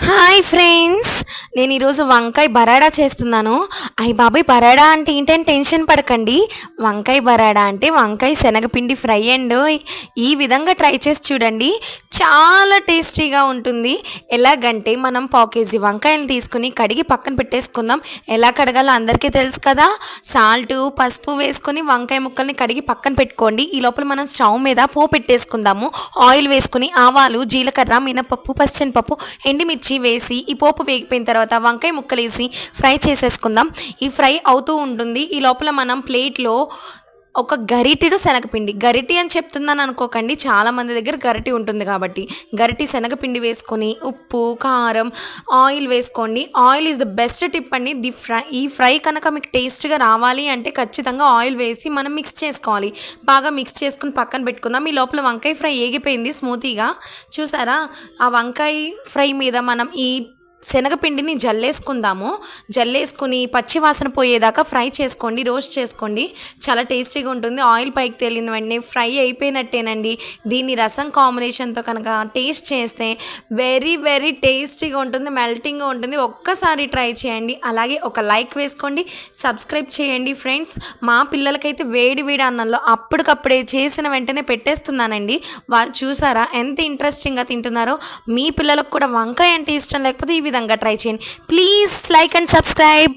Hi friends, నేను ఈరోజు వంకాయ బరాడా చేస్తున్నాను. అయ్య బాబాయ్, బరాడా అంటే ఏంటని టెన్షన్ పడకండి. వంకాయ బరాడా అంటే వంకాయ శనగపిండి ఫ్రై అండ్ ఈ విధంగా ట్రై చేసి చూడండి, చాలా టేస్టీగా ఉంటుంది. ఎలాగంటే మనం పావు కేజీ వంకాయలు తీసుకుని కడిగి పక్కన పెట్టేసుకుందాం. ఎలా కడగాలో అందరికీ తెలుసు కదా. సాల్ట్, పసుపు వేసుకొని వంకాయ ముక్కల్ని కడిగి పక్కన పెట్టుకోండి. ఈ లోపల మనం స్టవ్ మీద పోపు పెట్టేసుకుందాము. ఆయిల్ వేసుకుని ఆవాలు, జీలకర్ర, మినపప్పు, పచ్చెనపప్పు, ఎండుమిర్చి వేసి ఈ పోపు వేగిపోయిన తర్వాత వంకాయ ముక్కలు వేసి ఫ్రై చేసేసుకుందాం. ఈ ఫ్రై అవుతూ ఉంటుంది. ఈ లోపల మనం ప్లేట్లో ఒక గరిటెడు శనగపిండి, గరిటి అని చెప్తున్నాను అనుకోకండి, చాలామంది దగ్గర గరిటి ఉంటుంది కాబట్టి గరిటి శనగపిండి వేసుకొని ఉప్పు, కారం, ఆయిల్ వేసుకోండి. Oil is the best tip అండి. ఈ ఫ్రై కనుక మీకు టేస్ట్గా రావాలి అంటే ఖచ్చితంగా ఆయిల్ వేసి మనం మిక్స్ చేసుకోవాలి. బాగా మిక్స్ చేసుకుని పక్కన పెట్టుకుందాం. ఈ లోపల వంకాయ ఫ్రై ఏగిపోయింది స్మూతీగా. చూసారా, ఆ వంకాయ ఫ్రై మీద మనం ఈ శనగపిండిని జల్లేసుకుని పచ్చి వాసన పోయేదాకా ఫ్రై చేసుకోండి, రోస్ట్ చేసుకోండి. చాలా టేస్టీగా ఉంటుంది. ఆయిల్ పైకి తేలిన వెంటనే ఫ్రై అయిపోయినట్టేనండి. దీన్ని రసం కాంబినేషన్తో కనుక టేస్ట్ చేస్తే వెరీ వెరీ టేస్టీగా ఉంటుంది, మెల్టింగ్గా ఉంటుంది. ఒక్కసారి ట్రై చేయండి. అలాగే ఒక లైక్ వేసుకోండి, సబ్స్క్రైబ్ చేయండి ఫ్రెండ్స్. మా పిల్లలకైతే వేడి వేడి అన్నంలో అప్పటికప్పుడే చేసిన వెంటనే పెట్టేస్తున్నానండి. వాళ్ళు చూసారా ఎంత ఇంట్రెస్టింగ్గా తింటున్నారో. మీ పిల్లలకు కూడా వంకాయ అంటే ఇష్టం లేకపోతే ఈ విధంగా ట్రై చేయండి. Please like and subscribe.